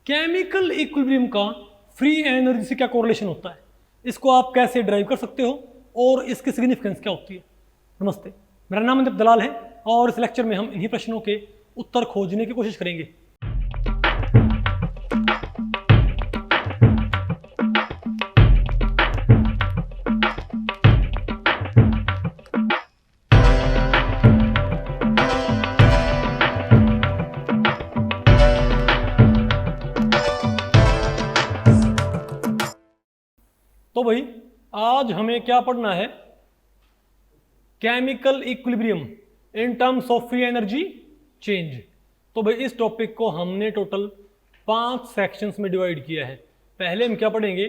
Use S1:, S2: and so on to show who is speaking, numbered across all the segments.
S1: Chemical equilibrium का free energy से क्या कोरिलेशन होता है, इसको आप कैसे ड्राइव कर सकते हो और इसकी सिग्निफिकेंस क्या होती है। नमस्ते, मेरा नाम अमित दलाल है और इस लेक्चर में हम इन्हीं प्रश्नों के उत्तर खोजने की कोशिश करेंगे। तो भाई आज हमें क्या पढ़ना है, chemical equilibrium in terms of free energy change. तो भाई इस टॉपिक को हमने टोटल 5 सेक्शंस में डिवाइड किया है। पहले हम क्या पढ़ेंगे,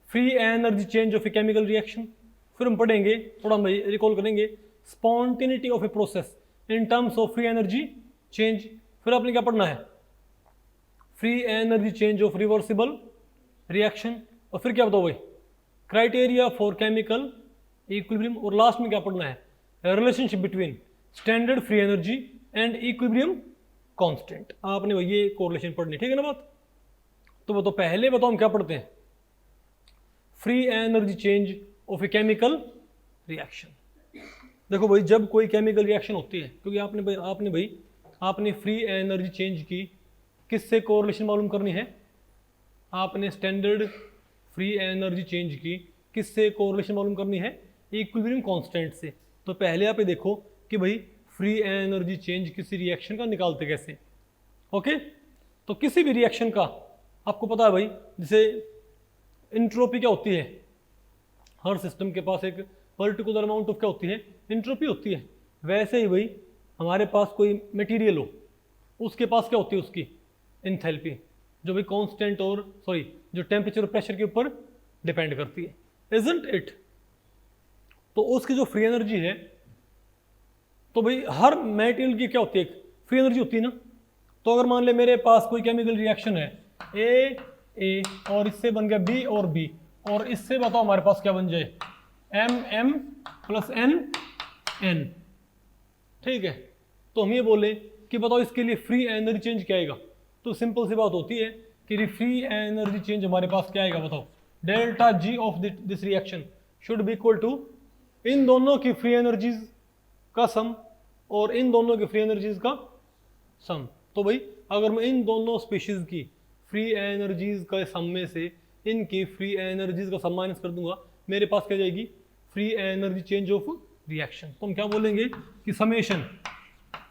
S1: free energy change of a chemical reaction. फिर हम पढ़ेंगे, थोड़ा भाई रिकॉल करेंगे, spontaneity of a process in terms of free energy change. फिर आपने क्या पढ़ना है, free energy change of reversible reaction. और फिर क्या बताओ भाई, क्राइटेरिया फॉर केमिकल इक्विलिब्रियम। और लास्ट में क्या पढ़ना है, relationship between standard free energy and equilibrium constant. आपने भाई ये कोरिलेशन पढ़नी, ठीक है ना बात। तो पहले बताओ हम क्या पढ़ते हैं, free energy change of a chemical reaction. देखो भाई जब कोई केमिकल रिएक्शन होती है, क्योंकि आपने फ्री एनर्जी चेंज की, किससे कोरिलेशन मालूम करनी है, आपने स्टैंडर्ड फ्री एनर्जी चेंज की, किससे कोरिलेशन मालूम करनी है, इक्विलिब्रियम कांस्टेंट से। तो पहले आप ये देखो कि भाई फ्री एनर्जी चेंज किसी रिएक्शन का निकालते कैसे। ओके, तो किसी भी रिएक्शन का आपको पता है भाई, जैसे इंट्रोपी क्या होती है, हर सिस्टम के पास एक पर्टिकुलर अमाउंट ऑफ क्या होती है, इंट्रोपी होती है। वैसे ही भाई हमारे पास कोई मटेरियल हो, उसके पास क्या होती है, उसकी एंथैल्पी, जो भी कांस्टेंट और जो टेम्परेचर और प्रेशर के ऊपर डिपेंड करती है, इजंट इट। तो उसकी जो फ्री एनर्जी है, तो भाई हर मटेरियल की क्या होती है, फ्री एनर्जी होती है ना। तो अगर मान ले मेरे पास कोई केमिकल रिएक्शन है, ए और इससे बन गया बी और बी, और इससे बताओ हमारे पास क्या बन जाए, एम प्लस एन। ठीक है, तो हम ये बोले कि बताओ इसके लिए फ्री एनर्जी चेंज क्या आएगा। तो सिंपल सी बात होती है कि फ्री एनर्जी चेंज हमारे पास क्या आएगा, बताओ, delta G of this reaction should be equal to इन दोनों की फ्री एनर्जीज का सम और इन दोनों की फ्री एनर्जीज का सम। तो भाई अगर मैं इन दोनों स्पीशीज की फ्री एनर्जीज का सम में से इनकी फ्री एनर्जीज का सम माइनस कर दूंगा, मेरे पास क्या जाएगी, free energy change of reaction. तो हम क्या बोलेंगे कि summation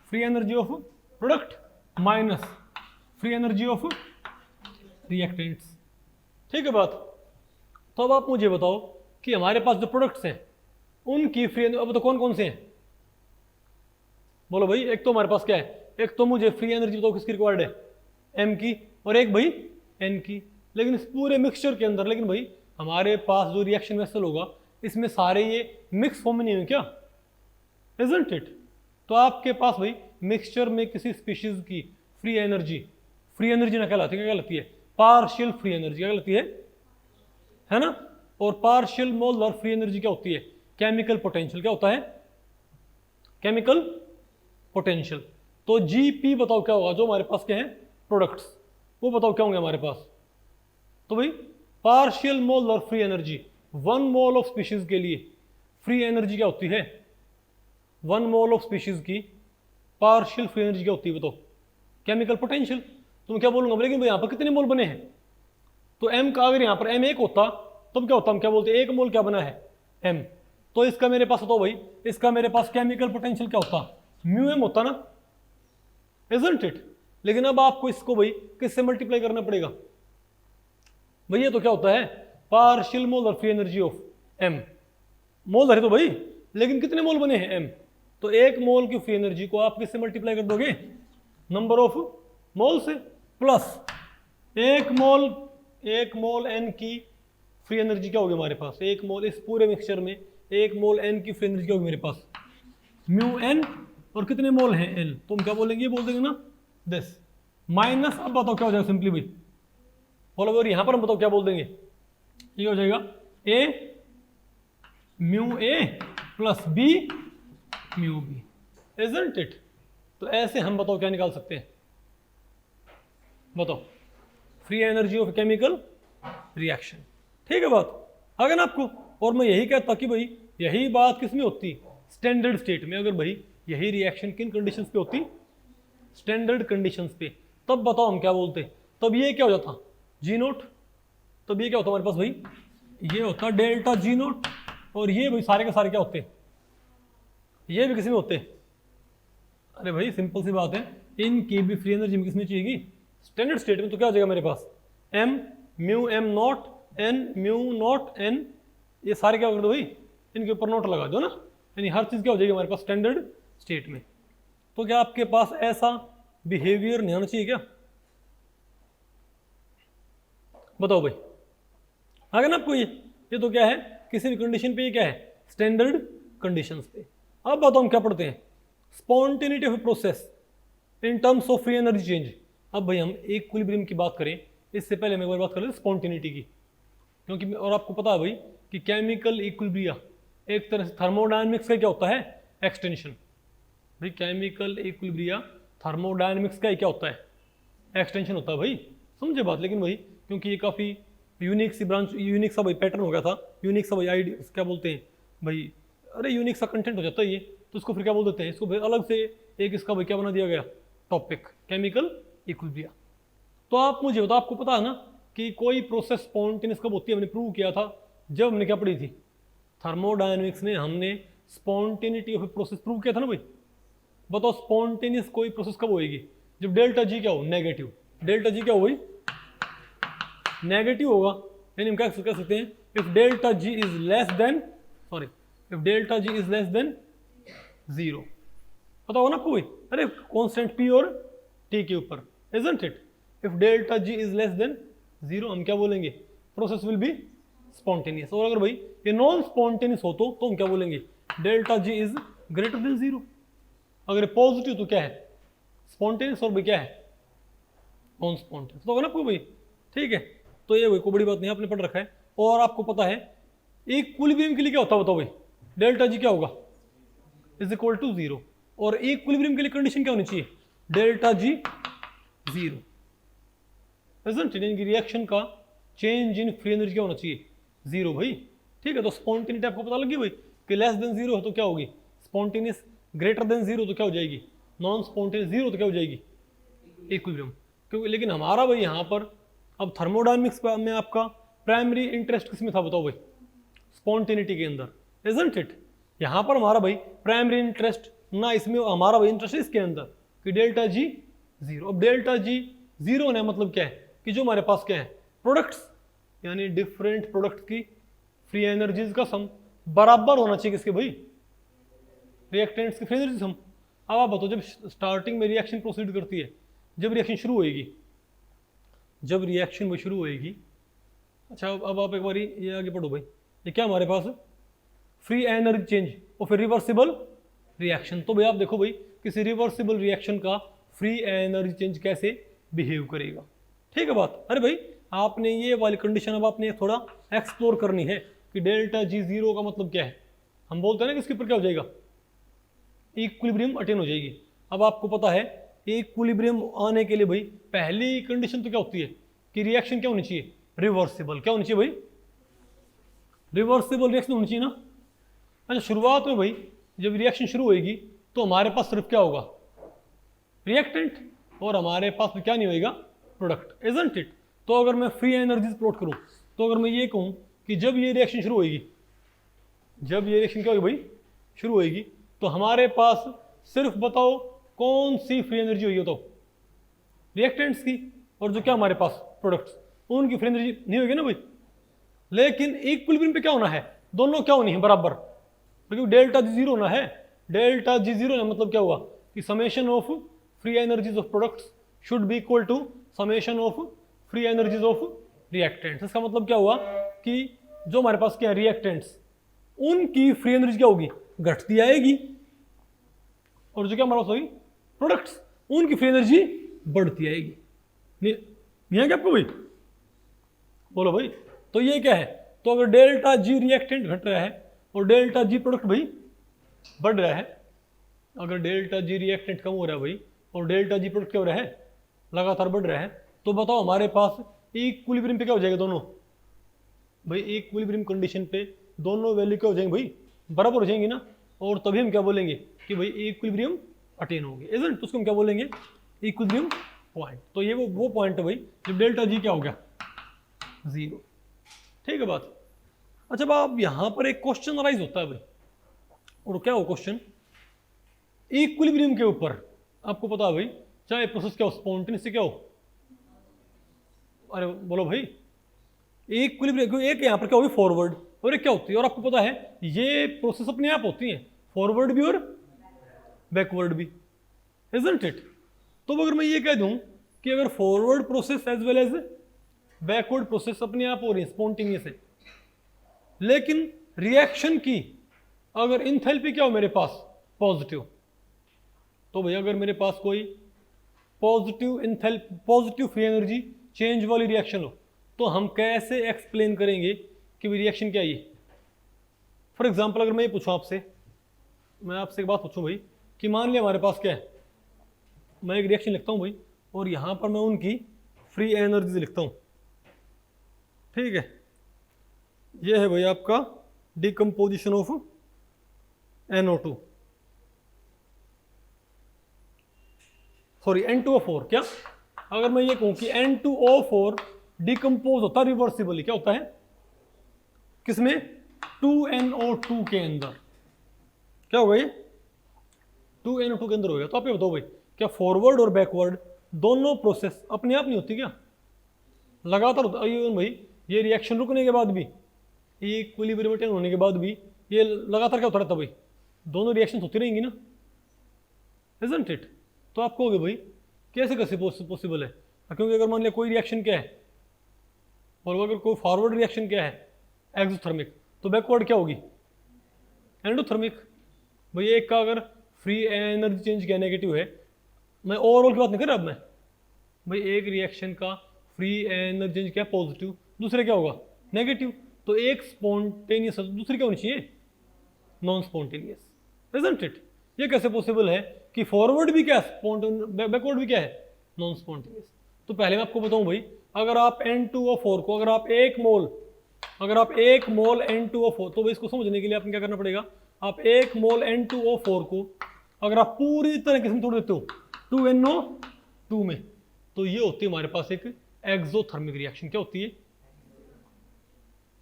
S1: free energy of product minus free energy of reactants. ठीक है बात। तो अब आप मुझे बताओ कि हमारे पास जो प्रोडक्ट्स हैं उनकी फ्री एनर्जी, अब तो कौन कौन से हैं, बोलो भाई। एक तो हमारे पास क्या है, एक तो मुझे फ्री एनर्जी बताओ किसकी रिक्वायर्ड है, एम की, और एक भाई एन की। लेकिन इस पूरे मिक्सचर के अंदर, लेकिन भाई हमारे पास जो रिएक्शन वेसल होगा इसमें सारे ये मिक्स फॉर्म में नहीं हुए क्या, इजंट इट। तो आपके पास भाई मिक्सचर में किसी स्पीशीज की फ्री एनर्जी ना कहलाती है, क्या कहलाती है, पार्शियल फ्री एनर्जी, क्या कहलाती है ना। और पार्शियल मोलर फ्री एनर्जी क्या होती है, केमिकल पोटेंशियल। क्या होता है, केमिकल पोटेंशियल। तो जीपी बताओ क्या होगा, जो हमारे पास क्या है प्रोडक्ट्स, वो बताओ क्या होंगे हमारे पास। तो भाई partial molar free energy, 1 mole of species के लिए फ्री एनर्जी क्या होती है, 1 मोल ऑफ स्पीशीज की पार्शियल फ्री एनर्जी क्या होती है, बताओ, केमिकल पोटेंशियल। तुम क्या बोलूंगा, लेकिन भाई यहाँ पर कितने मोल बने हैं, तो एम का अगर यहाँ पर एम एक होता तब क्या होता, हम क्या बोलते हैं, 1 मोल क्या बना है, एम। तो इसका मेरे पास बताओ भाई, इसका मेरे पास केमिकल पोटेंशियल क्या होता, म्यू एम होता ना, इजंट इट। लेकिन अब आपको इसको भाई किससे मल्टीप्लाई करना पड़ेगा, भैया तो क्या होता है, partial molar free energy of M. Mole है तो भाई, लेकिन कितने मोल बने हैं, एम। तो 1 मोल की फ्री एनर्जी को आप किससे मल्टीप्लाई कर दोगे, नंबर ऑफ मोल से, प्लस 1 मोल एन की फ्री एनर्जी क्या होगी हमारे पास, 1 मोल, इस पूरे मिक्सचर में 1 मोल एन की फ्री एनर्जी क्या होगी मेरे पास, म्यू एन, और कितने मोल हैं, एल। तो हम क्या बोलेंगे, बोल देंगे ना दिस माइनस, अब बताओ क्या हो जाएगा, सिंपली भाई बोलो, और यहां पर हम बताओ क्या बोल देंगे, ये हो जाएगा A mu A plus B mu B, isn't it. तो ऐसे हम बताओ क्या निकाल सकते हैं, बताओ, free energy of chemical reaction. ठीक है बात, अगर ना आपको, और मैं यही कहता कि भाई यही बात किस में होती, स्टैंडर्ड स्टेट में। अगर भाई यही रिएक्शन किन कंडीशंस पे होती, स्टैंडर्ड कंडीशंस पे, तब बताओ हम क्या बोलते, तब ये क्या हो जाता जी नोट, तब ये क्या होता हमारे पास भाई, ये होता डेल्टा जी नोट, और ये भाई सारे के सारे क्या होते, ये भी किसी में होते। अरे भाई सिंपल सी बात है, इनकी भी फ्री एनर्जी में किसमें चाहिएगी, स्टैंडर्ड स्टेट में। तो क्या हो जाएगा मेरे पास, M mu M not N mu not N, ये सारे क्या कर दो भाई, इनके ऊपर नोट लगा दो ना, यानी हर चीज़ क्या हो जाएगी हमारे पास स्टैंडर्ड स्टेट में। तो क्या आपके पास ऐसा बिहेवियर नहीं होना चाहिए क्या, बताओ भाई। आगे ना आपको ये तो क्या है, किसी भी कंडीशन पे ये क्या है, स्टैंडर्ड कंडीशंस पे। अब बताओ हम क्या पढ़ते हैं, spontaneity of process in terms of free energy change. अब भाई हम इक्विलिब्रियम की बात करें, इससे पहले हम एक बार बात कर लेते स्पॉन्टेनिटी की, क्योंकि और आपको पता है भाई कि केमिकल इक्विलिब्रिया एक तरह से थर्मोडायनेमिक्स का क्या होता है, एक्सटेंशन। भाई केमिकल इक्विलिब्रिया थर्मोडायनेमिक्स का क्या होता है, एक्सटेंशन होता है भाई, समझे बात। लेकिन भाई क्योंकि ये काफ़ी यूनिक सी ब्रांच, यूनिक सा भाई पैटर्न हो गया था, यूनिक सा भाई आइडिया क्या बोलते हैं भाई, अरे यूनिक सा कंटेंट हो जाता है ये, तो इसको फिर क्या बोल देते हैं, इसको फिर अलग से एक इसका भाई क्या बना दिया गया टॉपिक, केमिकल इक्विलिब्रिया। तो आप मुझे बताओ, आपको पता है ना कि कोई प्रोसेस स्पॉन्टेनियस कब होती है, हमने प्रूव किया था जब हमने क्या पढ़ी थी, थर्मोडायनेमिक्स में हमने स्पॉन्टेनिटी ऑफ प्रोसेस प्रूव किया था ना भाई। बताओ स्पॉन्टेनियस कोई प्रोसेस कब होएगी, जब डेल्टा जी क्या हो, नेगेटिव। डेल्टा जी क्या हो भाई, नेगेटिव होगा, यानी हम क्या कह सकते हैं, if delta G is less than, sorry if delta G is less than zero. पता होगा ना आपको भाई, अरे कांस्टेंट पी और टी के ऊपर, isn't it, if delta G is less than zero हम क्या बोलेंगे, प्रोसेस विल बी स्पॉन्टेनियस। और अगर भाई ये नॉन स्पॉन्टेनियस हो तो हम क्या बोलेंगे, delta G is greater than zero. अगर पॉजिटिव तो क्या है, स्पॉन्टेनियस, और भाई क्या है, नॉन स्पॉन्टेनियस। तो होगा ना आपको भाई, ठीक है। तो ये भाई कोई बड़ी बात नहीं, आपने पढ़ रखा है। और आपको पता है इक्विलिब्रियम के लिए क्या होता है बताओ भाई, डेल्टा जी क्या होगा, इज इक्वल टू जीरो। और इक्विलिब्रियम के लिए कंडीशन क्या होनी चाहिए, delta G zero, isn't it, reaction का चेंज इन फ्री एनर्जी क्या होना चाहिए, जीरो भाई। ठीक है, तो स्पॉन्टेनिटी आपको पता लगी भाई कि लेस देन जीरो है तो क्या होगी स्पॉन्टेनियस, ग्रेटर देन जीरो तो क्या हो जाएगी नॉन स्पॉन्टेनियस, जीरो तो क्या हो जाएगी इक्विलिब्रियम। क्योंकि लेकिन हमारा भाई यहाँ पर अब थर्मोडायनेमिक्स में आपका प्राइमरी इंटरेस्ट किस में था बताओ भाई, स्पॉन्टेनिटी के अंदर, इजंट इट। यहाँ पर हमारा भाई प्राइमरी इंटरेस्ट ना, इसमें हमारा भाई इंटरेस्ट इसके अंदर कि डेल्टा जी जीरो। अब डेल्टा जी जीरो होने मतलब क्या है कि जो हमारे पास क्या है, प्रोडक्ट्स यानी डिफरेंट प्रोडक्ट की फ्री एनर्जीज का सम बराबर होना चाहिए किसके भाई, रिएक्टेंट्स की फ्री एनर्जी सम। अब आप बताओ, जब स्टार्टिंग में रिएक्शन प्रोसीड करती है, जब रिएक्शन शुरू होएगी, जब रिएक्शन वो शुरू होएगी, अच्छा अब आप एक बार ये आगे पढ़ो भाई, ये क्या हमारे पास फ्री एनर्जी चेंज और फिर रिवर्सिबल रिएक्शन। तो भाई आप देखो भाई किसी रिवर्सिबल रिएक्शन का फ्री एनर्जी चेंज कैसे बिहेव करेगा, ठीक है बात। अरे भाई आपने ये वाली कंडीशन अब आपने थोड़ा एक्सप्लोर करनी है कि डेल्टा जी जीरो का मतलब क्या है। हम बोलते हैं ना कि इसके ऊपर क्या हो जाएगा, इक्विलिब्रियम अटेन हो जाएगी। अब आपको पता है इक्विलिब्रियम आने के लिए भाई पहली कंडीशन तो क्या होती है कि रिएक्शन क्या होनी चाहिए, रिवर्सिबल। क्या होनी चाहिए भाई, रिवर्सिबल रिएक्शन होनी चाहिए ना। अच्छा शुरुआत में भाई जब रिएक्शन शुरू होएगी तो हमारे पास सिर्फ क्या होगा, रिएक्टेंट, और हमारे पास क्या नहीं होएगा, प्रोडक्ट, इजंट इट। तो अगर मैं फ्री एनर्जीज प्लॉट करूं, तो अगर मैं ये कहूं कि जब ये रिएक्शन शुरू होएगी, जब ये रिएक्शन क्या होगी भाई शुरू होएगी, तो हमारे पास सिर्फ बताओ कौन सी फ्री एनर्जी होगी, तो रिएक्टेंट्स की, और जो क्या हमारे पास प्रोडक्ट्स उनकी फ्री एनर्जी नहीं होगी ना भाई। लेकिन इक्विलिब्रियम पे क्या होना है, दोनों क्या होनी है बराबर, क्योंकि डेल्टा जी जीरो होना है। डेल्टा जी जीरो है मतलब क्या हुआ कि summation of free energies of products should be equal to summation of free energies of reactants. इसका मतलब क्या हुआ कि जो हमारे पास क्या है रिएक्टेंट्स, उनकी फ्री एनर्जी क्या होगी, घटती आएगी, और जो क्या हमारे पास होगी प्रोडक्ट्स, उनकी फ्री एनर्जी बढ़ती आएगी। नहीं है क्या आपको भाई, बोलो भाई। तो ये क्या है, तो अगर डेल्टा जी रिएक्टेंट घट रहा है और डेल्टा जी प्रोडक्ट भाई बढ़ रहा है, अगर डेल्टा जी रिएक्टेंट कम हो रहा है भाई और डेल्टा जी प्रोडक्ट क्या हो रहा है लगातार बढ़ रहा है, तो बताओ हमारे पास इक्विलिब्रियम पे क्या हो जाएगा दोनों भाई, इक्विलिब्रियम कंडीशन पे दोनों वैल्यू क्या हो जाएंगे भाई, बराबर हो जाएंगी ना, और तभी हम क्या बोलेंगे कि भाई इक्विलिब्रियम अटेन होगी, इजंट, तो उसको हम क्या बोलेंगे, इक्विलिब्रियम पॉइंट। तो ये वो पॉइंट है भाई जब डेल्टा जी क्या हो गया, 0। ठीक है बात। अच्छा अब यहाँ पर एक क्वेश्चन राइज होता है भाई, और क्या हो क्वेश्चन, इक्विलिब्रियम के ऊपर आपको पता है भाई, चाहे प्रोसेस क्या हो, स्पॉन्टेनियस क्या हो, अरे बोलो भाई, इक्विलिब्रियम एक यहाँ पर क्या होगी फॉरवर्ड, और एक क्या होती है, और आपको पता है ये प्रोसेस अपने आप होती हैं, फॉरवर्ड भी और बैकवर्ड भी, इजंट इट। तो अगर मैं ये कह दूं कि अगर forward process as well as backward process अपने आप हो रही है, स्पॉन्टेनियस है, लेकिन रिएक्शन की अगर इंथैल्पी क्या हो मेरे पास पॉजिटिव, तो भैया अगर मेरे पास कोई पॉजिटिव फ्री एनर्जी चेंज वाली रिएक्शन हो, तो हम कैसे एक्सप्लेन करेंगे कि रिएक्शन क्या है ये। फॉर एग्जांपल अगर मैं ये पूछूं आपसे, मैं आपसे एक बात पूछूं भाई कि मान लिया हमारे पास क्या है, मैं एक रिएक्शन लिखता हूं भाई, और यहां पर मैं उनकी फ्री एनर्जी लिखता हूं, ठीक है, ये है भाई आपका decomposition of NO2, sorry N2O4। क्या अगर मैं ये कहूं कि N2O4 डिकम्पोज होता है रिवर्सिबली, क्या होता है किसमें, 2NO2 के अंदर, क्या होगा ये 2NO2 के अंदर हो गया। तो आप ये बताओ भाई, क्या फॉरवर्ड और बैकवर्ड दोनों प्रोसेस अपने आप नहीं होती क्या, लगातार होता है भाई, ये रिएक्शन रुकने के बाद भी, इक्विलिब्रियम होने के बाद भी ये लगातार क्या होता रहता भाई, दोनों रिएक्शन होती रहेंगी ना, इजंट इट। तो आप कहोगे भाई कैसे कैसे पॉसिबल है, क्योंकि अगर मान लिया कोई रिएक्शन क्या है, और अगर कोई फॉरवर्ड रिएक्शन क्या है एक्सोथर्मिक, तो बैकवर्ड क्या होगी एंडोथर्मिक। भाई एक का अगर फ्री एनर्जी चेंज क्या नेगेटिव है, मैं ओवरऑल की बात नहीं कर रहा अब मैं, भाई एक रिएक्शन का फ्री एनर्जी चेंज क्या पॉजिटिव, दूसरे क्या होगा नेगेटिव, तो एक स्पॉन्टेनियस दूसरी क्या होनी चाहिए नॉन स्पॉन्टेनियस, इजंट इट। ये कैसे पॉसिबल है कि फॉरवर्ड भी क्या है बैकवर्ड भी क्या है नॉन स्पॉन्टेनियस। तो पहले मैं आपको बताऊं भाई, अगर आप N2O4 को अगर आप एक मोल N2O4, तो भाई इसको समझने के लिए आपने क्या करना पड़ेगा, आप एक मोल N2O4 को अगर आप पूरी तरीके से तोड़ देते हो 2NO2 में, तो ये होती है हमारे पास एक एक्सोथर्मिक रिएक्शन। क्या होती है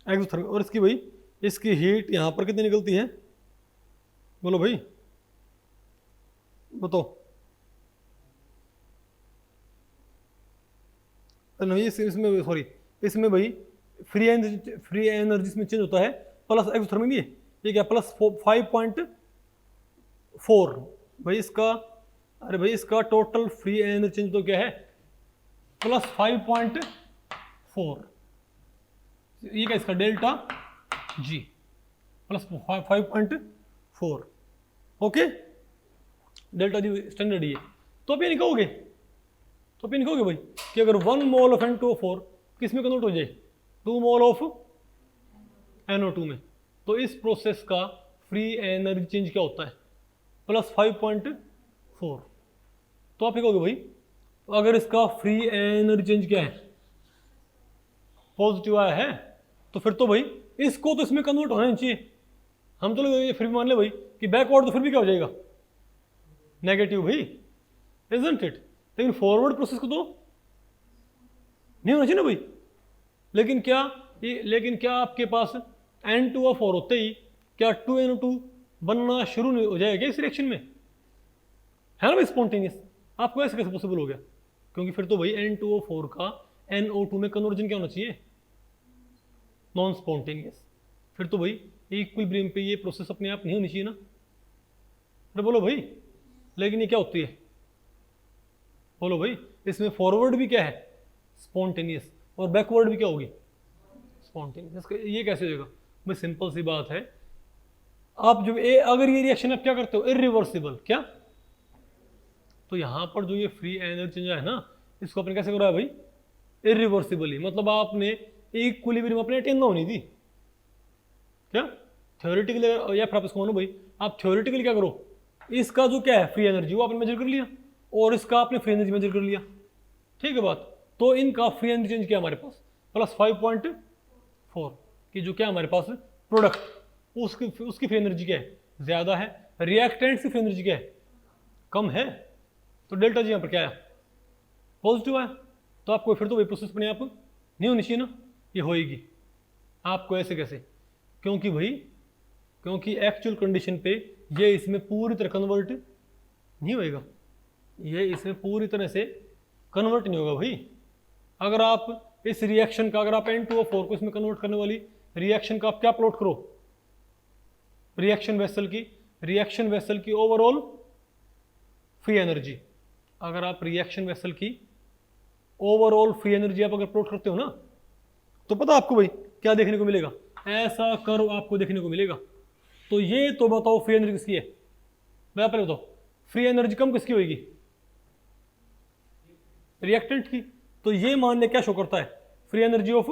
S1: एक्सोथर्मिक। और इसकी भाई इसकी हीट यहां पर कितनी निकलती है, बोलो भाई बताओ, नहीं इसमें सॉरी, इसमें भाई फ्री एनर्जी इसमें चेंज होता है प्लस एक्सोथर्मिक, ये क्या प्लस 5.4 भाई इसका, अरे भाई इसका टोटल फ्री एनर्जी चेंज तो क्या है प्लस 5.4, ये क्या इसका delta G plus 5.4, okay, delta G standard ये। तो अब ये नहीं कहोगे भाई कि अगर 1 मोल ऑफ N2O4 किस में कन्वर्ट हो जाए 2 मोल ऑफ NO2 में, तो इस प्रोसेस का फ्री एनर्जी चेंज क्या होता है प्लस 5.4। तो आप ये कहोगे भाई तो अगर इसका फ्री एनर्जी चेंज क्या है पॉजिटिव आया है, तो फिर तो भाई इसको तो इसमें कन्वर्ट होना चाहिए, हम तो ये फिर भी मान ले भाई कि बैकवर्ड तो फिर भी क्या हो जाएगा नेगेटिव भाई, इजंट इट। लेकिन फॉरवर्ड प्रोसेस को तो नहीं होना चाहिए ना भाई। लेकिन क्या आपके पास N2O4 होते ही क्या 2NO2 बनना शुरू नहीं हो जाएगा इस रिएक्शन में, है ना भाई स्पॉन्टेनियस। आपको ऐसे कैसे पॉसिबल हो गया, क्योंकि फिर तो भाई N2O4 का NO2 में कन्वर्जन क्या होना चाहिए नॉन स्पॉन्टेनियस। फिर तो भाई इक्विलिब्रियम पे ये प्रोसेस अपने आप नहीं होनी चाहिए ना। अरे बोलो भाई, लेकिन ये क्या होती है, बोलो भाई, इसमें फॉरवर्ड भी क्या है स्पॉन्टेनियस और बैकवर्ड भी क्या होगी स्पॉन्टेनियस। ये कैसे हो जाएगा भाई, सिंपल सी बात है। आप जो अगर ये रिएक्शन आप क्या करते हो इरिवर्सिबल, क्या तो यहां पर जो ये फ्री एनर्जी चेंज है ना, इसको आपने कैसे करा है भाई इरिवर्सिबली, मतलब आपने इक्विलिब्रियम अपने अटेन ना होनी थी क्या थ्योरेटिकली, या फिर आप इसको मानो भाई आप थ्योरेटिकली क्या करो, इसका जो क्या है फ्री एनर्जी वो आपने मेजर कर लिया और इसका आपने फ्री एनर्जी मेजर कर लिया, ठीक है बात। तो इनका फ्री एनर्जी चेंज क्या है हमारे पास प्लस 5.4 कि जो क्या हमारे पास प्रोडक्ट उसकी फ्री एनर्जी क्या है ज़्यादा है, रिएक्टेंट्स की फ्री एनर्जी क्या है कम है, तो डेल्टा जी यहाँ पर क्या है पॉजिटिव है। तो आपको फिर तो वही प्रोसेस अपने आप नहीं होनी चाहिए ना, ये होएगी आपको ऐसे कैसे, क्योंकि एक्चुअल कंडीशन पे ये इसमें पूरी तरह कन्वर्ट नहीं होएगा, ये इसमें पूरी तरह से कन्वर्ट नहीं होगा भाई। अगर आप इस रिएक्शन का अगर आप N2O4 को इसमें कन्वर्ट करने वाली रिएक्शन का आप क्या प्लॉट करो, रिएक्शन वेसल की ओवरऑल फ्री एनर्जी, अगर आप रिएक्शन वेसल की ओवरऑल फ्री एनर्जी आप अगर प्लॉट करते हो ना तो पता आपको भाई क्या देखने को मिलेगा, ऐसा कर्व आपको देखने को मिलेगा। तो ये तो बताओ फ्री एनर्जी किसकी है, मैं पहले बताओ फ्री एनर्जी कम किसकी होगी रिएक्टेंट की। तो ये मान ले क्या शो करता है फ्री एनर्जी ऑफ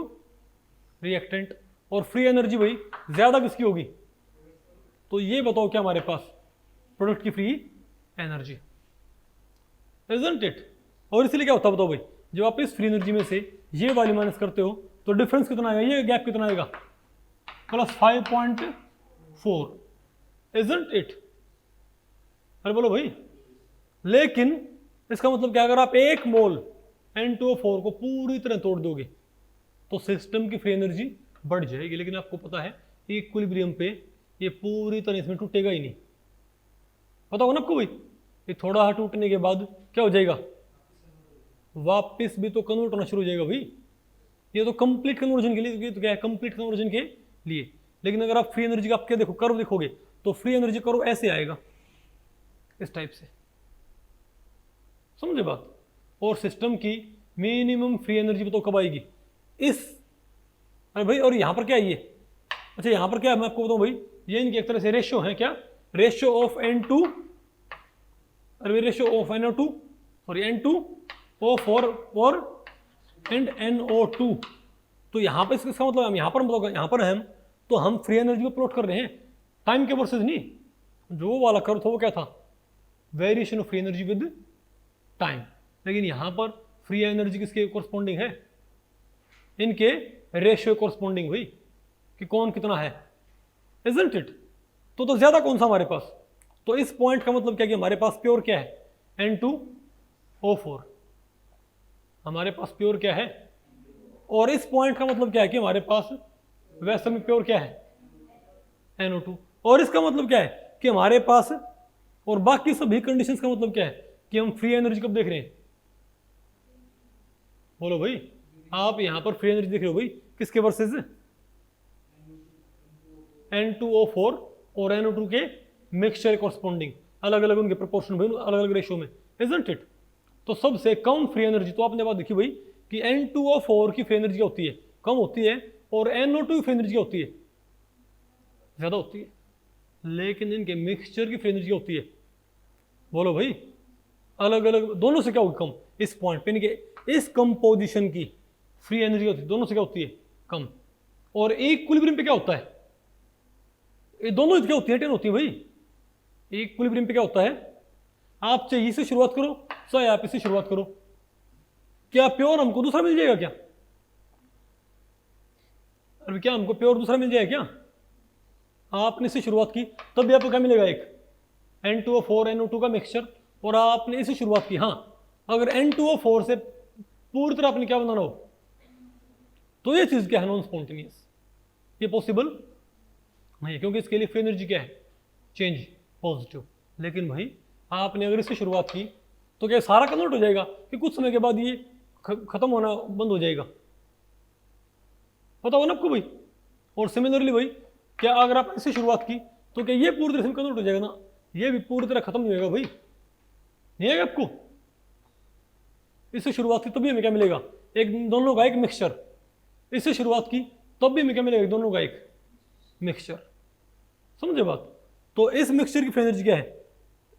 S1: रिएक्टेंट, और फ्री एनर्जी भाई ज्यादा किसकी होगी, तो ये बताओ क्या हमारे पास प्रोडक्ट की फ्री एनर्जी, इजंट इट। और इसलिए क्या होता है बताओ भाई, जब आप इस फ्री एनर्जी में से ये वाली माइनस करते हो तो डिफरेंस कितना आएगा, ये गैप कितना आएगा प्लस 5.4, इजंट इट। अरे बोलो भाई, लेकिन इसका मतलब क्या, अगर आप एक मोल N2O4 को पूरी तरह तोड़ दोगे तो सिस्टम की फ्री एनर्जी बढ़ जाएगी, लेकिन आपको पता है इक्विलिब्रियम पे ये पूरी तरह इसमें टूटेगा ही नहीं, पता होगा ना आपको भाई, ये थोड़ा सा टूटने के बाद क्या हो जाएगा वापस भी तो कन्वर्ट होना शुरू हो जाएगा भाई। ये तो कंप्लीट कन्वर्जन के लिए, ये तो क्या है कंप्लीट कन्वर्जन के लिए। लेकिन अगर आप फ्री एनर्जी का आप क्या देखो कर्व देखोगे तो फ्री एनर्जी कर्व ऐसे आएगा इस टाइप से, समझे बात। और सिस्टम की मिनिमम फ्री एनर्जी बताओ कब आएगी इस, अरे भाई और यहाँ पर क्या है ये, अच्छा यहाँ पर क्या है मैं आपको बताऊँ भाई, ये इनकी एक तरह से रेशियो है, क्या रेशियो ऑफ N2, अरे ratio of NO2 sorry N2O4 और एंड NO2। तो यहाँ पर इसका मतलब हम यहाँ पर हम तो हम फ्री एनर्जी को प्लॉट कर रहे हैं टाइम के वर्सेस नहीं, जो वाला कर्व था वो क्या था variation of free energy with time. लेकिन यहाँ पर फ्री एनर्जी किसके कोरस्पॉन्डिंग है, इनके रेशियो कोरस्पॉन्डिंग हुई कि कौन कितना है, इजंट इट। तो ज्यादा कौन सा हमारे पास, तो इस पॉइंट का मतलब क्या कि हमारे पास प्योर क्या है N2O4, हमारे पास प्योर क्या है, और इस पॉइंट का मतलब क्या है कि हमारे पास वैसे में प्योर क्या है NO2, और इसका मतलब क्या है कि हमारे पास और बाकी सभी कंडीशंस का मतलब क्या है कि हम फ्री एनर्जी कब देख रहे हैं, बोलो भाई। आप यहां पर फ्री एनर्जी देख रहे हो भाई किसके वर्सेस N2O4 और NO2 के मिक्सचर कॉरस्पॉन्डिंग, अलग अलग उनके प्रोपोर्शन भाई अलग अलग रेशियो में, इजंट इट। तो सबसे कम फ्री एनर्जी तो आपने बात देखी भाई कि N2O4 की फ्री एनर्जी क्या होती है कम होती है, और NO2 की फ्री एनर्जी क्या होती है ज्यादा होती है, लेकिन इनके मिक्सचर की फ्री एनर्जी क्या होती है, बोलो भाई अलग अलग दोनों से क्या होगी कम। इस पॉइंट पे इनके इस कंपोजिशन की फ्री एनर्जी होती है दोनों से क्या होती है कम, और इक्विलिब्रियम पे क्या होता है, ये दोनों क्या होती है 10 होती है भाई। इक्विलिब्रियम पे क्या होता है, आप चाहे इससे शुरुआत करो चाहे आप इससे शुरुआत करो, क्या प्योर हमको दूसरा मिल जाएगा क्या, अरे क्या हमको प्योर दूसरा मिल जाएगा क्या, आपने इससे शुरुआत की तब भी आपको क्या मिलेगा एक N2O4 NO2 का मिक्सचर, और आपने इससे शुरुआत की। हाँ अगर N2O4 से पूरी तरह आपने क्या बनाना हो तो ये चीज क्या है नॉन स्पॉन्टेनियस, ये पॉसिबल नहीं है, क्योंकि इसके लिए फ्री एनर्जी क्या है चेंज पॉजिटिव। लेकिन भाई आपने अगर इससे शुरुआत की तो क्या सारा कन्वर्ट हो जाएगा कि कुछ समय के बाद ये खत्म होना बंद हो जाएगा, पता हो ना आपको भाई। और सिमिलरली भाई क्या अगर आप इससे शुरुआत की तो क्या ये पूरी तरह से कन्वर्ट हो जाएगा ना, ये भी पूरी तरह खत्म नहीं होगा भाई, नहीं आएगा आपको। इससे शुरुआत की तब भी हमें क्या मिलेगा एक दोनों का एक मिक्सचर, इससे शुरुआत की तब भी हमें क्या मिलेगा दोनों का एक मिक्सचर, समझे बात। तो इस मिक्सचर की फ्री एनर्जी क्या है,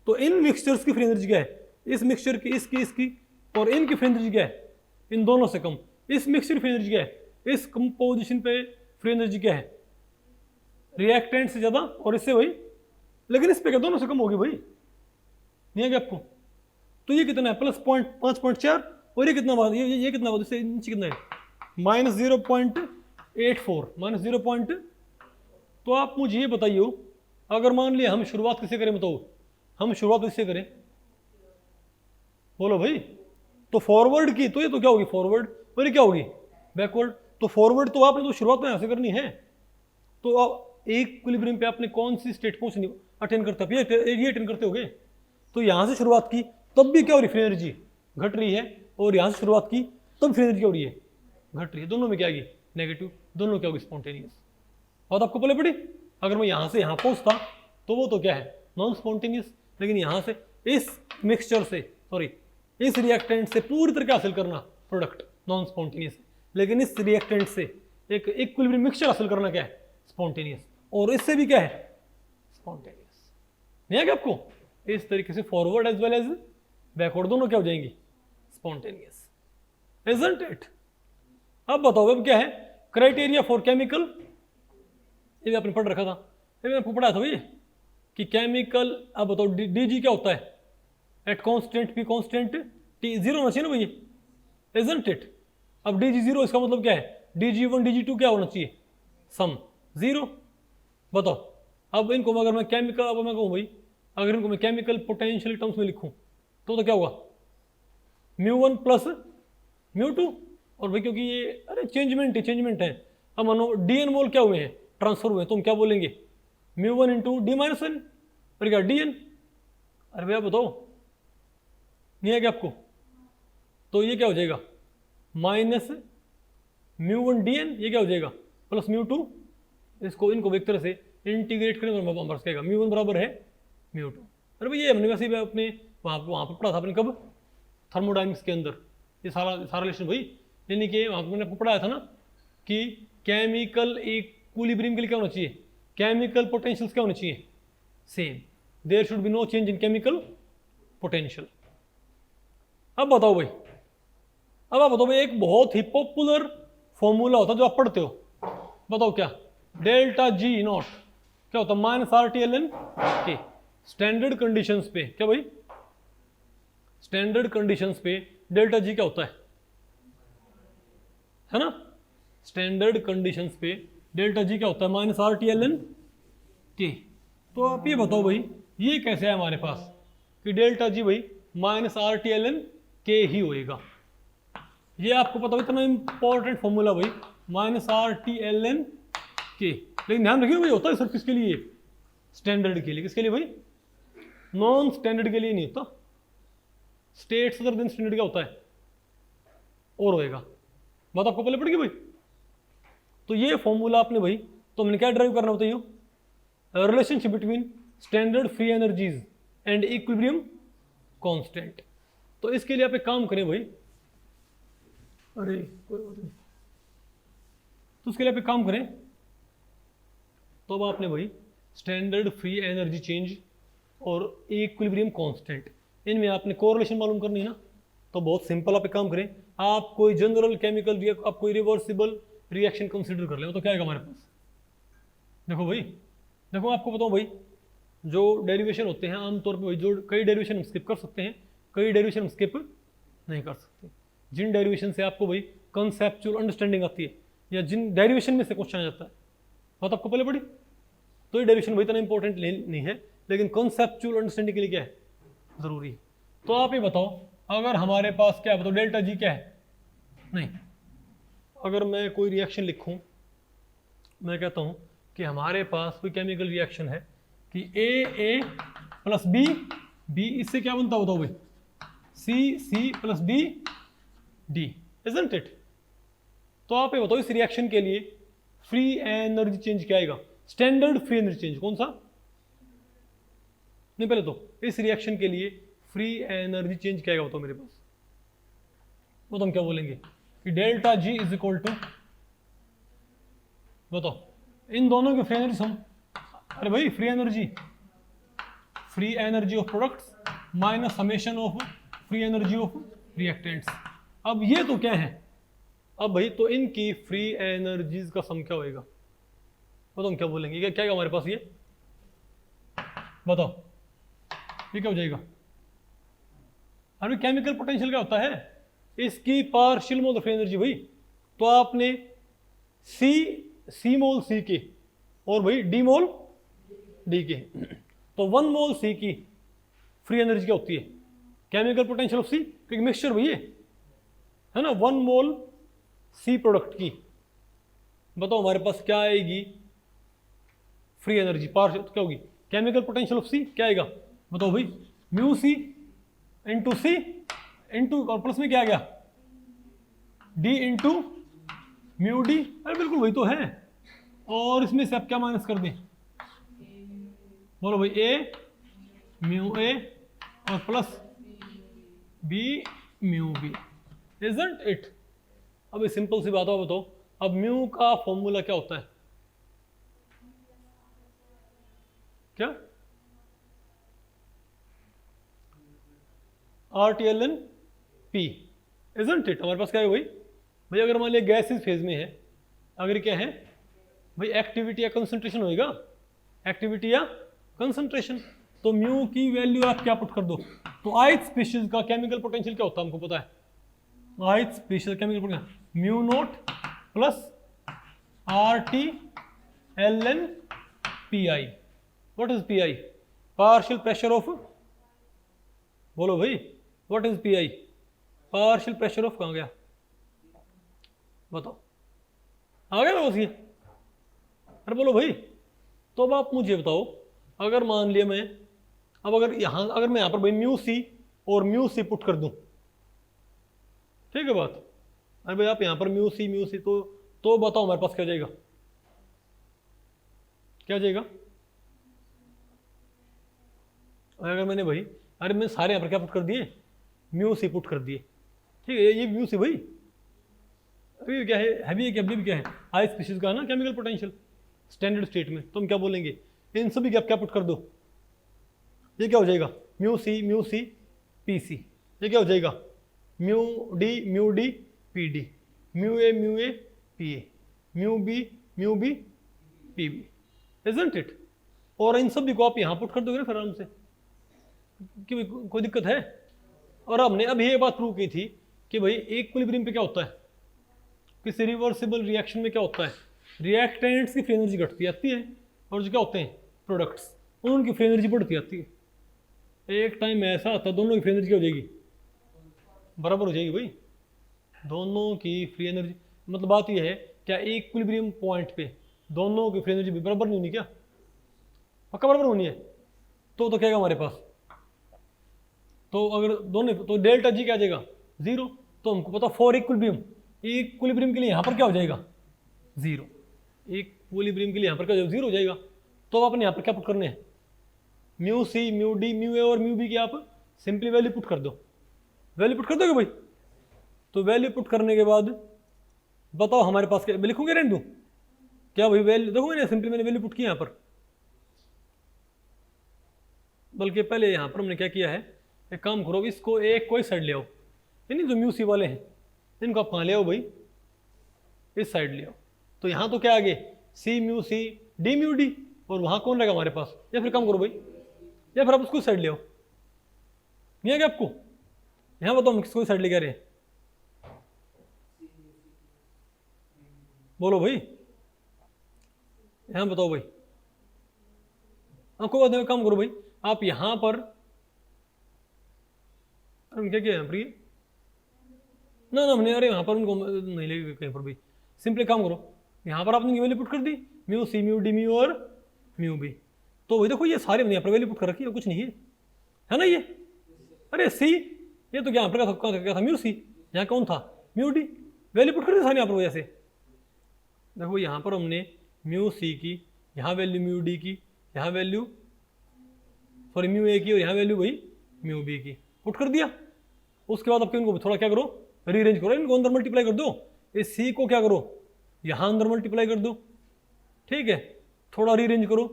S1: तो इन मिक्सचर्स की फ्री एनर्जी क्या है, इस मिक्सचर की इसकी और इनकी फ्री एनर्जी क्या है इन दोनों से कम, इस मिक्सचर की फ्री एनर्जी क्या है, इस कंपोजिशन पे फ्री एनर्जी क्या है रिएक्टेंट से ज्यादा और इससे भाई, लेकिन इस पे क्या दोनों से कम होगी भाई, नहीं है क्या आपको। तो ये कितना है प्लस 5.4 और ये कितना बात, ये कितना बात, इससे नीचे कितना है, -0.84, -0. तो आप मुझे ये बताइए, अगर मान लिया हम शुरुआत किससे करें, बताओ हम शुरुआत किससे करें, बोलो भाई, तो फॉरवर्ड की, तो ये तो क्या होगी फॉरवर्ड, और ये क्या होगी बैकवर्ड. तो फॉरवर्ड तो आपने तो शुरुआत में यहाँ से करनी है. तो अब इक्विलिब्रियम पे आपने कौन सी स्टेट पहुंचनी, अटेंड करते हैं, ये अटेंड करते होगे. तो यहाँ से शुरुआत की तब भी क्या हो रही, फ्री एनर्जी घट रही है, और यहाँ से शुरुआत की तब फ्री एनर्जी क्या हो रही है, घट रही है. दोनों में क्या आएगी, नेगेटिव. दोनों क्या होगी, स्पॉन्टेनियस. और आपको पहले पड़ी, अगर मैं यहाँ से यहाँ पहुँचता तो वो तो क्या है, नॉन स्पॉन्टेनियस. लेकिन यहाँ से इस मिक्सचर से, सॉरी इस रिएक्टेंट से पूरी तरह हासिल करना प्रोडक्ट, नॉन स्पॉन्टेनियस. लेकिन इस रिएक्टेंट से एक इक्विलिब्रियम मिक्सचर हासिल करना क्या है, स्पॉन्टेनियस. और इससे भी क्या है, स्पॉन्टेनियस. नहीं है क्या आपको, इस तरीके से forward as well as backward दोनों क्या हो जाएंगी, स्पॉन्टेनियस. Isn't it. अब बताओ अब क्या है क्राइटेरिया फॉर केमिकल, ये आपने पढ़ रखा था, ये मैंने आपको पढ़ाया था भैया कि केमिकल. अब बताओ डी क्या होता है, at constant P constant T, zero होना चाहिए ना भैया, इजंट इट. अब डी जीरो, इसका मतलब क्या है, Dg1 Dg2 क्या होना चाहिए, सम जीरो. बताओ अब इनको अगर मैं केमिकल, अब मैं कहूँ भाई अगर इनको मैं केमिकल पोटेंशियल टर्म्स में लिखूँ तो क्या होगा, μ1 प्लस μ2. और भाई क्योंकि ये अरे चेंजमेंट है. अब मानो dn मोल क्या हुए हैं, ट्रांसफर हुए, तो हम क्या बोलेंगे, μ1 इंटू डी माइनस एन, और क्या dn. अरे भैया बताओ नहीं है क्या आपको, तो ये क्या हो जाएगा माइनस μ1 dn, ये क्या हो जाएगा प्लस μ2. इसको इनको एक तरह से इंटीग्रेट करें तो हमारे पास क्या है, μ1 बराबर है μ2. अरे भाई ये हमने वैसे ही अपने वहाँ पर पढ़ा था अपने, कब, थर्मोडाइनमिक्स के अंदर, ये सारा रिलेशन भाई. यानी कि वहाँ पर मैंने आपको पढ़ाया था ना कि केमिकल इक्विलिब्रियम के लिए क्या होना चाहिए, केमिकल पोटेंशियल्स क्या होने चाहिए, same. There should be no change in chemical potential. अब बताओ भाई, अब आप बताओ भाई, एक बहुत ही पॉपुलर फॉर्मूला होता है जो आप पढ़ते हो, बताओ क्या, डेल्टा जी नॉट क्या होता है, -RT/ln के. स्टैंडर्ड कंडीशंस पे क्या भाई, स्टैंडर्ड कंडीशंस पे डेल्टा जी क्या होता है ना, स्टैंडर्ड कंडीशंस पे डेल्टा जी क्या होता है, -RT/ln के. तो आप ये बताओ भाई ये कैसे है हमारे पास कि डेल्टा जी भाई -RT/ln के ही होएगा. ये आपको पता है इतना इंपॉर्टेंट फॉर्मूला भाई, -RT/ln के. लेकिन ध्यान रखिए भाई होता है सिर्फ किसके लिए, स्टैंडर्ड के लिए. किसके लिए भाई, नॉन स्टैंडर्ड के लिए नहीं होता. स्टेट्स अदर देन स्टैंडर्ड क्या होता है, और होएगा. बात आपको पहले पड़ेगी भाई. तो ये फॉर्मूला आपने भाई, तो हमने क्या ड्राइव करना बताइए, relationship between standard free energies and equilibrium constant. तो इसके लिए आप एक काम करें भाई, अरे कोई बात नहीं, तो उसके लिए आप एक काम करें, तो अब आपने भाई स्टैंडर्ड फ्री एनर्जी चेंज और इक्विलिब्रियम कांस्टेंट, इनमें आपने कोरिलेशन मालूम करनी है ना. तो बहुत सिंपल, आप एक काम करें, आप कोई जनरल केमिकल आप कोई रिवर्सिबल रिएक्शन कंसीडर कर ले, तो क्या आएगा हमारे पास. देखो भाई, देखो आपको बताऊं भाई, जो डेरिवेशन होते हैं आमतौर पे भाई, जो कई डेरिवेशन हम स्किप कर सकते हैं, कई डेरिवेशन हम स्किप नहीं कर सकते. जिन डेरिवेशन से आपको भाई कंसेप्चुअल अंडरस्टैंडिंग आती है, या जिन डेरिवेशन में से क्वेश्चन आ जाता है, बात आपको पहले पड़ी, तो ये डेरिवेशन भाई इतना इंपॉर्टेंट नहीं है, लेकिन कंसेप्चुअल अंडरस्टैंडिंग के लिए क्या है, जरूरी है. तो आप ये बताओ, अगर हमारे पास क्या है, बताओ डेल्टा जी क्या है, नहीं, अगर मैं कोई रिएक्शन लिखूं, मैं कहता हूं कि हमारे पास कोई केमिकल रिएक्शन है कि A प्लस B, इससे क्या बनता बताओ भाई, C plus D, isn't it. तो आप ये बताओ इस रिएक्शन के लिए फ्री एनर्जी चेंज क्या आएगा, स्टैंडर्ड फ्री एनर्जी चेंज कौन सा, नहीं पहले तो इस रिएक्शन के लिए फ्री एनर्जी चेंज क्या आएगा बताओ मेरे पास, वो तो हम क्या बोलेंगे कि delta G is equal to, बताओ इन दोनों की फ्री एनर्जी सम, अरे भाई free energy of products minus summation of free energy of reactants. अब ये तो क्या है, अब भाई तो इनकी फ्री एनर्जीज का सम क्या होएगा, बताओ हम क्या बोलेंगे, क्या है हमारे पास ये, बताओ ये क्या हो जाएगा. अरे केमिकल पोटेंशियल क्या होता है, इसकी पार्शियल मोल फ्री एनर्जी भाई, तो आपने सी मोल सी के और भाई डी मोल डी के, तो 1 मोल सी की फ्री एनर्जी क्या होती है, केमिकल पोटेंशियल ऑफ सी, क्योंकि मिक्सचर भाई है ना, 1 मोल सी प्रोडक्ट की, बताओ हमारे पास क्या आएगी फ्री एनर्जी, पार्शियल क्या होगी, केमिकल पोटेंशियल ऑफ सी क्या आएगा, बताओ भाई, म्यू सी इंटू और प्लस में क्या आ गया, डी इंटू म्यू डी, अरे बिल्कुल वही तो है, और इसमें से आप क्या माइनस कर दें, बोलो भाई, ए म्यू ए और plus B mu B, isn't it. अब सिंपल सी बात है, बताओ अब म्यू का फॉर्मूला क्या होता है, क्या, RTLN P, इजंट इट। हमारे पास क्या है भाई, अगर मान लिया गैस इस फेज में है, अगर क्या है भाई, एक्टिविटी या कंसंट्रेशन होएगा, एक्टिविटी या कंसंट्रेशन, तो म्यू की वैल्यू आप क्या पुट कर दो, तो ith स्पीशीज का केमिकल पोटेंशियल क्या होता है हमको पता है, ith species chemical potential mu naught plus RTLN PI। What is PI, partial pressure of, बोलो भाई what is PI, partial pressure of, कहाँ गया बताओ, आ गया ना बस ये, अरे बोलो भाई। तो अब आप मुझे बताओ, अगर मान लिया मैं, अब अगर मैं यहाँ पर भाई म्यू सी और म्यू सी पुट कर दूं, ठीक है बात, अरे भाई आप यहाँ पर म्यू सी तो बताओ हमारे पास क्या जाएगा, क्या जाएगा, अगर मैंने भाई, अरे मैंने सारे यहाँ पर क्या पुट कर दिए, म्यू सी पुट कर दिए, ठीक है, ये म्यू सी भाई, अभी क्या है भी क्या है, हाई स्पीशीज का ना केमिकल पोटेंशियल स्टैंडर्ड स्टेट में, तो हम क्या बोलेंगे, इन सभी की आप क्या पुट कर दो, ये क्या हो जाएगा, म्यू सी पी सी, ये क्या हो जाएगा, mu D P D, mu A P A, mu B P B, isn't it. और इन सभी को आप यहाँ पुट कर दोगे ना फिर आराम से, कि कोई दिक्कत है। और हमने अभी ये बात प्रूव की थी कि भाई इक्विलिब्रियम पे क्या होता है, किसी रिवर्सिबल रिएक्शन में क्या होता है, रिएक्टेंट्स की फ्री एनर्जी घटती आती है, और जो क्या होते हैं प्रोडक्ट्स, उनकी फ्री एनर्जी बढ़ती आती है। एक टाइम ऐसा आता है दोनों की फ्री एनर्जी क्या हो जाएगी, बराबर हो जाएगी भाई, दोनों की फ्री एनर्जी, मतलब बात यह है क्या इक्विलिब्रियम पॉइंट पे दोनों की फ्री एनर्जी बराबर नहीं होनी, क्या पक्का बराबर होनी है, तो क्या है हमारे पास, तो अगर दोनों, तो डेल्टा जी क्या आ जाएगा 0, तो हमको पता फॉर इक्विलिब्रियम के लिए यहाँ पर क्या हो जाएगा 0, इक्विलिब्रियम के लिए यहाँ पर क्या हो जाएगा 0 हो जाएगा। तो आपने यहाँ पर क्या पुट करने हैं, mu C mu D mu A और म्यू बी की आप सिंपली वैल्यू पुट कर दो, वैल्यू पुट कर दोगे भाई, तो वैल्यू पुट करने के बाद बताओ हमारे पास क्या लिखूंगे, रहने दूं क्या भाई, वैल्यू देखो मैंने सिंपली मैंने वैल्यू पुट की यहाँ पर, बल्कि पहले यहाँ पर हमने क्या किया है, एक काम करो, इसको एक कोई साइड ले आओ, यानी जो म्यू सी वाले हैं इनको आप कहाँ ले आओ भाई, इस साइड ले आओ, तो यहाँ तो क्या आगे C mu C D mu D, और वहाँ कौन रहेगा हमारे पास, या फिर काम करो भाई, या फिर आप उसको साइड ले आओ, नहीं है क्या आपको, यहाँ बताओ हम किसको साइड ले रहे हैं, बोलो भाई, यहाँ बताओ भाई, आपको बात काम करो भाई, आप यहाँ पर क्या किया यहाँ पर, ये ना हमने, अरे यहाँ पर उनको नहीं लेंगे कहीं पर भी, सिंपली काम करो, यहाँ पर आपने वैल्यू पुट कर दी, mu C mu D mu और म्यू बी, तो वही देखो ये सारे हमने यहाँ पर वैल्यू पुट कर रखी है, कुछ नहीं है ना ये, अरे सी ये तो यहाँ पर क्या था म्यू सी, यहाँ कौन था म्यू डी, वैल्यू पुट कर दी सारे यहाँ पर वजह से, देखो यहाँ पर हमने म्यू सी की, यहाँ वैल्यू म्यू डी की, यहाँ वैल्यू सॉरी म्यू ए की, और यहाँ वैल्यू वही म्यू बी की पुट कर दिया। उसके बाद आपके इनको थोड़ा क्या करो, रीअरेंज करो, इनको अंदर मल्टीप्लाई कर दो, इस सी को क्या करो यहाँ अंदर मल्टीप्लाई कर दो, ठीक है, थोड़ा रीअरेंज करो,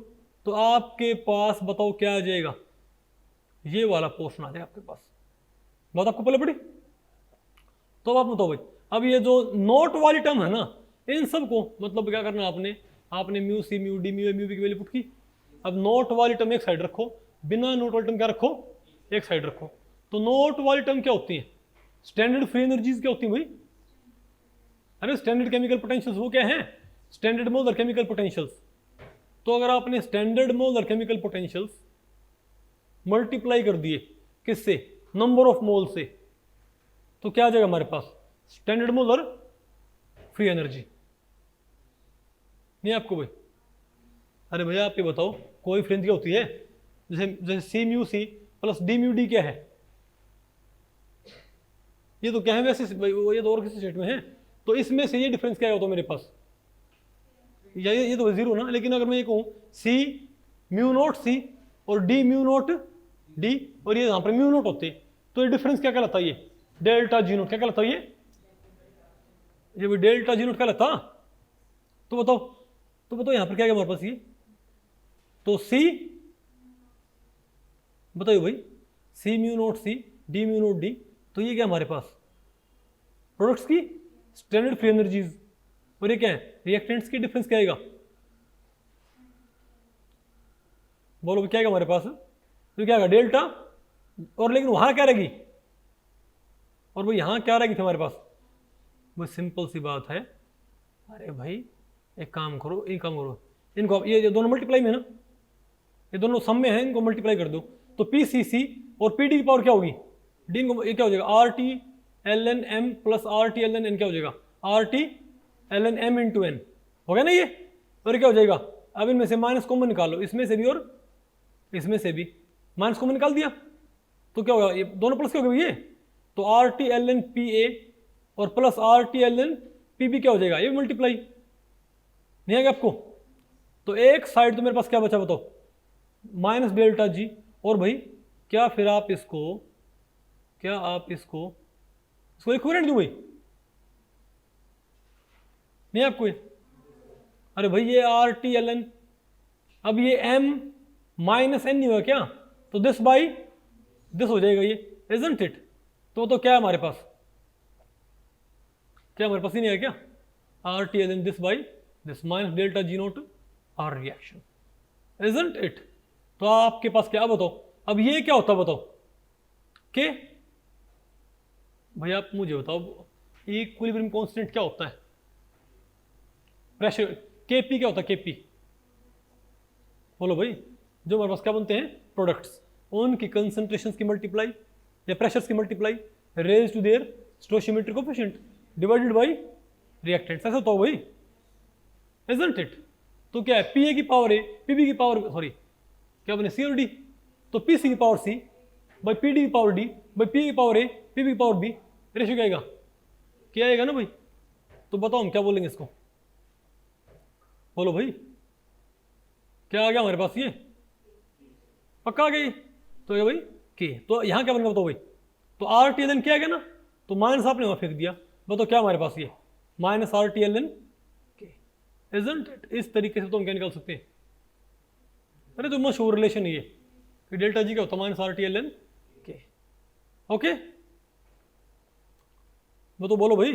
S1: तो आपके पास बताओ क्या आ जाएगा, ये वाला पोर्शन आ जाएगा आपके पास, बात आपको पहले पड़ी। तो अब आप बताओ भाई, अब ये जो नोट वाली टर्म है ना, इन सबको मतलब क्या करना आपने mu C mu D mu A mu B की वैल्यू पुट की, अब नोट वाली टर्म एक साइड रखो, बिना नोट वाली टर्म क्या रखो एक साइड रखो। तो नोट वाली टर्म क्या होती है, स्टैंडर्ड फ्री एनर्जीज क्या होती है भाई? अरे स्टैंडर्ड केमिकल पोटेंशियल्स वो क्या है? Standard molar chemical potentials. तो अगर आपने standard molar chemical potentials multiply कर दिए किससे? नंबर ऑफ मोल से, तो क्या आ जाएगा हमारे पास? Standard molar free energy. नहीं आपको भाई? अरे भैया आप ये बताओ कोएफिशिएंट क्या होती है? जैसे जैसे C mu C plus D mu D क्या है? ये तो क्या है वैसे ये तो और किसी स्टेट में है, तो इसमें से ये डिफरेंस क्या होता है मेरे पास? ये तो जीरो ना। लेकिन अगर मैं ये कहूँ सी म्यू नोट सी और डी म्यू नोट डी और ये यहाँ पर म्यू नोट होते, तो ये डिफरेंस क्या कहलाता है? ये डेल्टा जी नोट क्या कहलाता है? ये भी डेल्टा जी नोट क्या कहलाता? तो बताओ यहाँ पर क्या है हमारे पास? ये तो सी बताइए भाई, C mu not C D mu not D, तो ये क्या हमारे पास? प्रोडक्ट्स की स्टैंडर्ड फ्री एनर्जीज। और ये क्या है? रिएक्टेंट्स की डिफरेंस क्या आएगा? बोलो क्या आएगा हमारे पास? तो क्या आएगा? डेल्टा। और लेकिन वहां क्या रहेगी? और वो यहां क्या रहेगी थी हमारे पास? वो सिंपल सी बात है। अरे भाई एक काम करो, इनको ये दोनों मल्टीप्लाई में ना, ये दोनों सम में है, इनको मल्टीप्लाई कर दो तो पी सी सी और पी डी की पावर क्या होगी? डी को ये क्या हो जाएगा? R T L N M plus R T L N N क्या हो जाएगा? R T L N M into N हो गया ना ये। और क्या हो जाएगा? अब इनमें से माइनस कॉमन निकालो, इसमें से भी और इसमें से भी माइनस कॉमन निकाल दिया तो क्या होगा? ये दोनों प्लस क्या हो गया? ये तो R T L N P A और plus R T L N P B क्या हो जाएगा? ये मल्टीप्लाई नहीं आएगा आपको? तो एक साइड तो मेरे पास क्या बचा बताओ? माइनस डेल्टा जी। और भाई क्या फिर आप इसको इक्विवेलेंट दूं भाई? नहीं आपको ये? अरे भाई ये आर टी एल एन, अब ये एम माइनस एन नहीं हुआ क्या? तो दिस बाई दिस हो जाएगा ये, इजंट इट? तो क्या है हमारे पास? क्या हमारे पास ही नहीं है क्या? R T L N this by this minus delta G naught R reaction, isn't it? तो आपके पास क्या बताओ? अब ये क्या होता है बताओ? के भाई आप मुझे बताओ इक्विलिब्रियम कांस्टेंट क्या होता है? प्रेशर केपी क्या होता है? केपी बोलो भाई। जो हमारे पास क्या बनते हैं? प्रोडक्ट्स, उनकी कंसंट्रेशंस की मल्टीप्लाई या प्रेशर्स की multiply raise to their stoichiometric coefficient divided by reactants, ऐसा होता है भाई, इजंट इट? तो क्या है? पी ए की पावर ए पी बी की पावर सॉरी क्या बने? सी और डी, तो पी सी की power C by P D की पावर डी बाई पी की पावर ए पी बी की पावर बी, रेशियो क्या आएगा? क्या आएगा ना भाई? तो बताओ हम क्या बोलेंगे इसको? बोलो भाई क्या आ गया हमारे पास? ये पक्का आ गई? तो ये भाई के, तो यहां क्या बनेगा बताओ भाई? तो आर टी एल एन क्या आ गया ना, तो माइनस आपने वहां फेंक दिया, बताओ क्या हमारे पास? ये minus R T L N K, isn't it? इस तरीके से तो हम क्या निकाल सकते हैं? अरे तो मशहूर रिलेशन ये कि डेल्टा जी क्या होता है? Minus R T L N के। ओके वो तो बोलो भाई।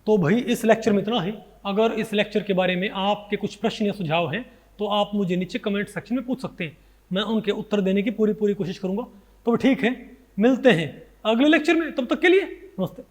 S1: तो भाई इस लेक्चर में इतना ही। अगर इस लेक्चर के बारे में आपके कुछ प्रश्न या सुझाव हैं तो आप मुझे नीचे कमेंट सेक्शन में पूछ सकते हैं, मैं उनके उत्तर देने की पूरी कोशिश करूंगा। तो ठीक है, मिलते हैं अगले लेक्चर में, तब तक के लिए नमस्ते।